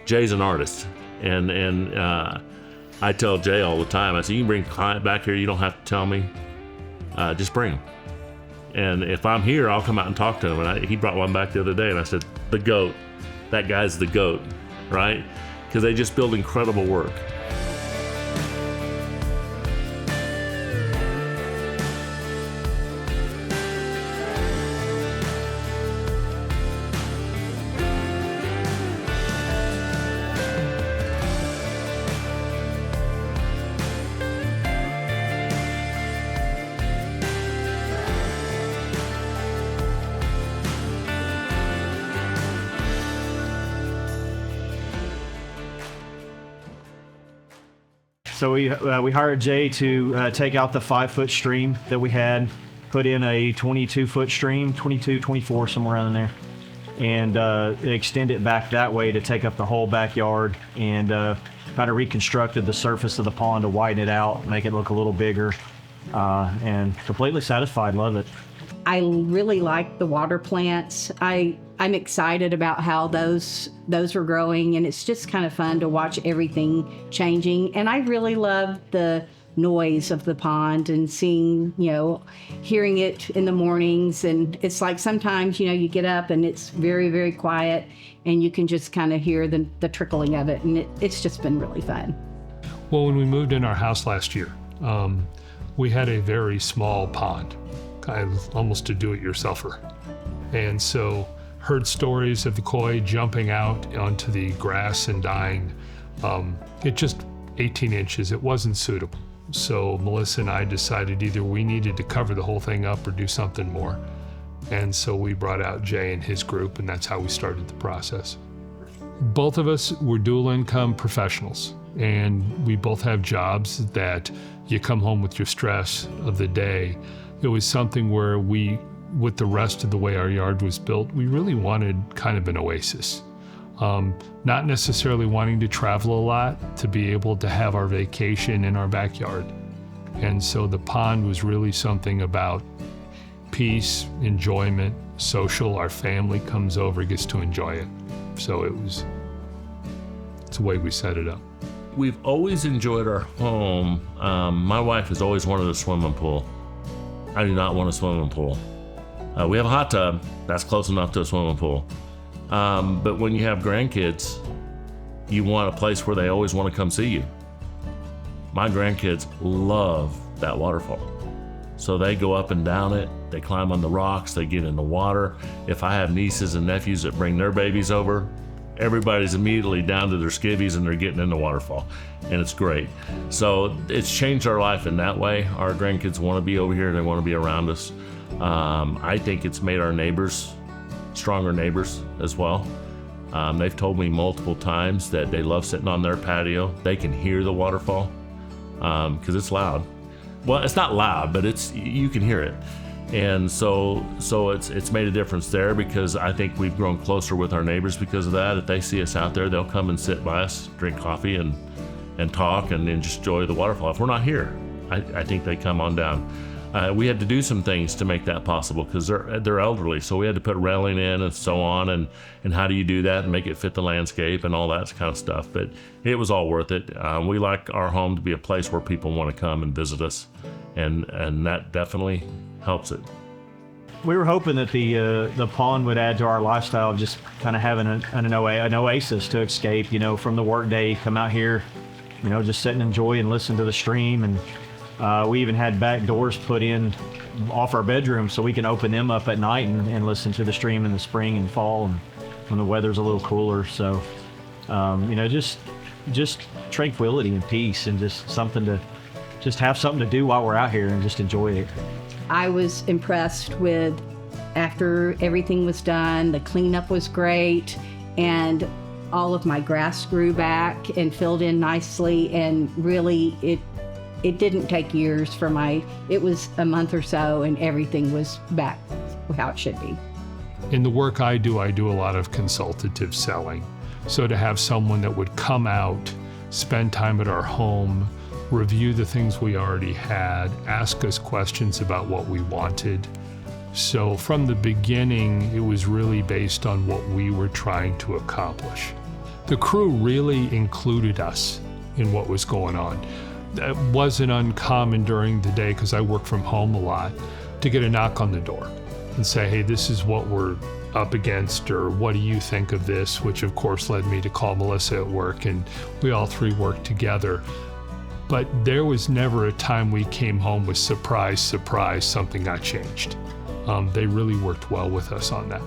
Jay's an artist, and I tell Jay all the time, I say, you can bring a client back here, you don't have to tell me, just bring them. And if I'm here, I'll come out and talk to him. And he brought one back the other day, and I said, the GOAT, that guy's the GOAT, right? Because they just build incredible work. So we hired Jay to take out the 5-foot stream that we had, put in a 22-foot stream, 22, 24, somewhere around there, and extend it back that way to take up the whole backyard, and kind of reconstructed the surface of the pond to widen it out, make it look a little bigger, and completely satisfied, love it. I really like the water plants. I'm excited about how those are growing, and it's just kind of fun to watch everything changing. And I really love the noise of the pond and hearing it in the mornings. And it's like sometimes, you get up and it's very, very quiet, and you can just kind of hear the trickling of it. And it's just been really fun. Well, when we moved in our house last year, we had a very small pond, kind of almost a do-it-yourselfer. And so heard stories of the koi jumping out onto the grass and dying. It just 18 inches, it wasn't suitable. So Melissa and I decided either we needed to cover the whole thing up or do something more. And so we brought out Jay and his group, and that's how we started the process. Both of us were dual income professionals, and we both have jobs that you come home with your stress of the day. It was something where with the rest of the way our yard was built, we really wanted kind of an oasis. Not necessarily wanting to travel a lot, to be able to have our vacation in our backyard. And so the pond was really something about peace, enjoyment, social. Our family comes over, gets to enjoy it. So it's the way we set it up. We've always enjoyed our home. My wife has always wanted a swimming pool. I do not want a swimming pool. We have a hot tub, that's close enough to a swimming pool. But when you have grandkids, you want a place where they always want to come see you. My grandkids love that waterfall. So they go up and down it, they climb on the rocks, they get in the water. If I have nieces and nephews that bring their babies over, everybody's immediately down to their skivvies and they're getting in the waterfall, and it's great. So it's changed our life in that way. Our grandkids want to be over here, they want to be around us. I think it's made our neighbors stronger neighbors as well. They've told me multiple times that they love sitting on their patio. They can hear the waterfall because it's loud. Well, it's not loud, but you can hear it. And so it's made a difference there, because I think we've grown closer with our neighbors because of that. If they see us out there, they'll come and sit by us, drink coffee and talk and just enjoy the waterfall. If we're not here, I think they come on down. We had to do some things to make that possible because they're elderly, so we had to put railing in and so on, and how do you do that and make it fit the landscape and all that kind of stuff. But it was all worth it. We like our home to be a place where people want to come and visit us, and that definitely helps it. We were hoping that the pond would add to our lifestyle of just kind of having an oasis to escape, from the workday, come out here, just sit and enjoy and listen to the stream. And we even had back doors put in off our bedroom so we can open them up at night and listen to the stream in the spring and fall and when the weather's a little cooler. So, just tranquility and peace, and just have something to do while we're out here and just enjoy it. I was impressed with, after everything was done, the cleanup was great, and all of my grass grew back and filled in nicely, and really it didn't take years it was a month or so and everything was back how it should be. In the work I do a lot of consultative selling. So to have someone that would come out, spend time at our home, review the things we already had, ask us questions about what we wanted. So from the beginning, it was really based on what we were trying to accomplish. The crew really included us in what was going on. That wasn't uncommon during the day, because I work from home a lot, to get a knock on the door and say, hey, this is what we're up against, or what do you think of this? Which of course led me to call Melissa at work, and we all three worked together. But there was never a time we came home with surprise, something got changed. They really worked well with us on that.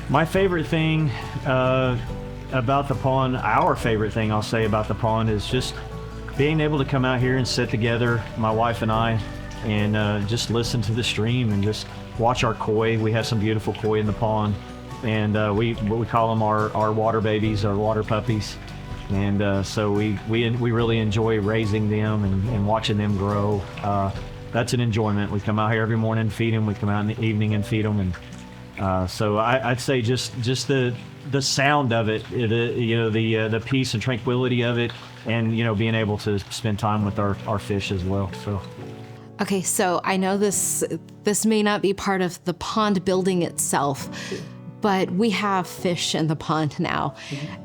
My favorite thing about the pond, our favorite thing I'll say about the pond, is just being able to come out here and sit together, my wife and I, and just listen to the stream and just watch our koi. We have some beautiful koi in the pond, and we call them our water babies, our water puppies. And so we really enjoy raising them and watching them grow. That's an enjoyment. We come out here every morning and feed them. We come out in the evening and feed them. And so I'd say just the sound of it, the peace and tranquility of it, and being able to spend time with our fish as well. So. Okay, so I know this may not be part of the pond building itself, but we have fish in the pond now.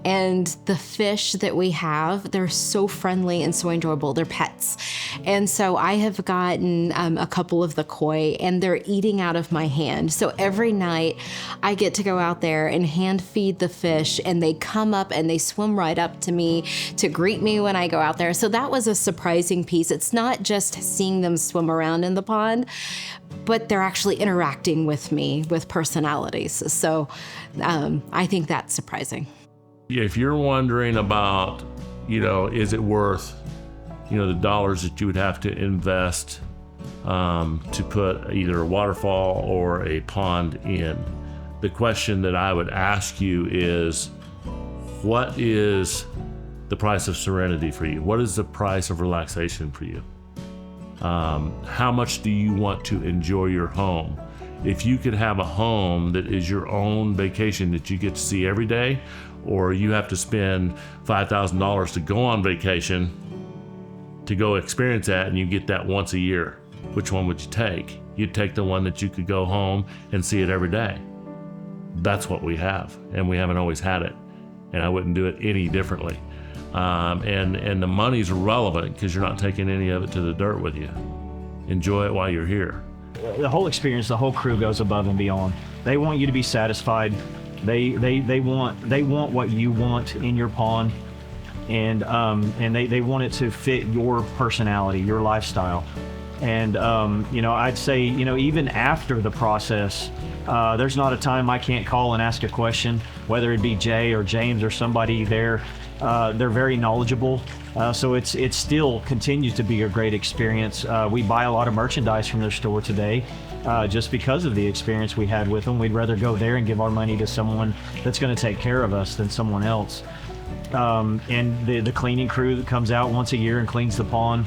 And the fish that we have, they're so friendly and so enjoyable. They're pets. And so I have gotten a couple of the koi, and they're eating out of my hand. So every night I get to go out there and hand feed the fish, and they come up and they swim right up to me to greet me when I go out there. So that was a surprising piece. It's not just seeing them swim around in the pond, but they're actually interacting with me with personalities. So I think that's surprising. If you're wondering about, is it worth, the dollars that you would have to invest to put either a waterfall or a pond in, the question that I would ask you is, what is the price of serenity for you? What is the price of relaxation for you? How much do you want to enjoy your home? If you could have a home that is your own vacation that you get to see every day, or you have to spend $5,000 to go on vacation to go experience that, and you get that once a year, which one would you take? You'd take the one that you could go home and see it every day. That's what we have, and we haven't always had it, and I wouldn't do it any differently. And the money's irrelevant because you're not taking any of it to the dirt with you. Enjoy it while you're here. The whole experience, the whole crew goes above and beyond. They want you to be satisfied. They want what you want in your pond, and they want it to fit your personality, your lifestyle. And I'd say even after the process, there's not a time I can't call and ask a question, whether it be Jay or James or somebody there. They're very knowledgeable, so it still continues to be a great experience. We buy a lot of merchandise from their store today, just because of the experience we had with them. We'd rather go there and give our money to someone that's going to take care of us than someone else. And the cleaning crew that comes out once a year and cleans the pond,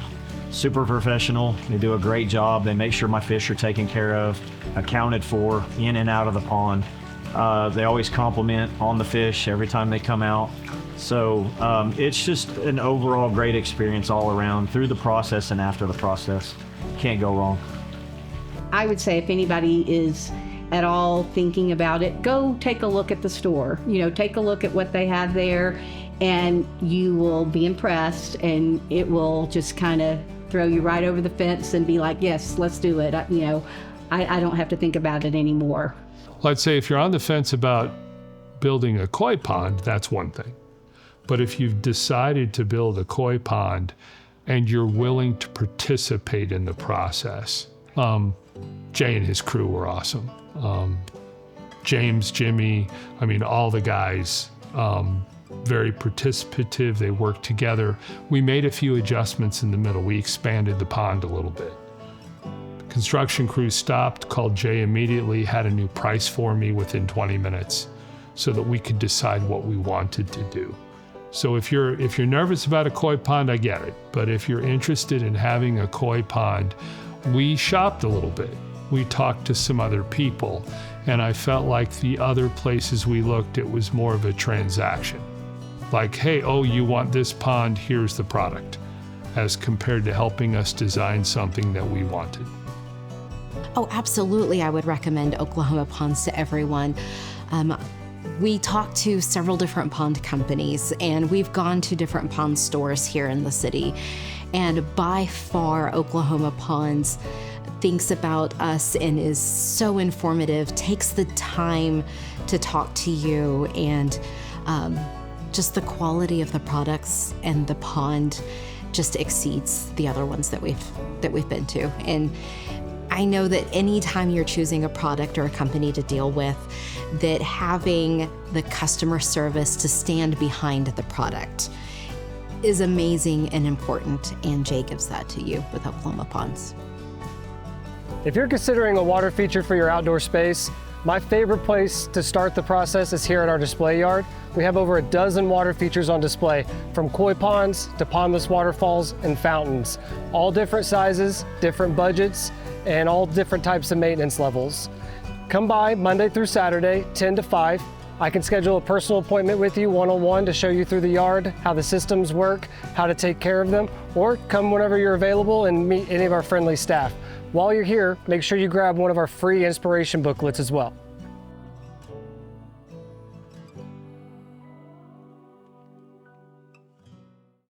super professional. They do a great job. They make sure my fish are taken care of, accounted for, in and out of the pond. They always compliment on the fish every time they come out. So it's just an overall great experience all around, through the process and after the process. Can't go wrong. I would say if anybody is at all thinking about it, go take a look at the store. Take a look at what they have there, and you will be impressed, and it will just kind of throw you right over the fence and be like, yes, let's do it. I don't have to think about it anymore. Well, I'd say if you're on the fence about building a koi pond, that's one thing. But if you've decided to build a koi pond and you're willing to participate in the process, Jay and his crew were awesome. James, Jimmy, all the guys, very participative. They worked together. We made a few adjustments in the middle. We expanded the pond a little bit. Construction crew stopped, called Jay immediately, had a new price for me within 20 minutes so that we could decide what we wanted to do. So if you're nervous about a koi pond, I get it. But if you're interested in having a koi pond, we shopped a little bit. We talked to some other people, and I felt like the other places we looked, it was more of a transaction. Like, hey, you want this pond, here's the product, as compared to helping us design something that we wanted. Oh, absolutely. I would recommend Oklahoma ponds to everyone. we talked to several different pond companies, and we've gone to different pond stores here in the city. And by far, Oklahoma Ponds thinks about us and is so informative, takes the time to talk to you, and just the quality of the products and the pond just exceeds the other ones that we've been to. And I know that anytime you're choosing a product or a company to deal with, that having the customer service to stand behind the product is amazing and important, and Jay gives that to you with Oklahoma Ponds. If you're considering a water feature for your outdoor space, my favorite place to start the process is here at our display yard. We have over a dozen water features on display, from koi ponds to pondless waterfalls and fountains. All different sizes, different budgets, and all different types of maintenance levels. Come by Monday through Saturday, 10 to 5. I can schedule a personal appointment with you one-on-one to show you through the yard, how the systems work, how to take care of them, or come whenever you're available and meet any of our friendly staff. While you're here, make sure you grab one of our free inspiration booklets as well.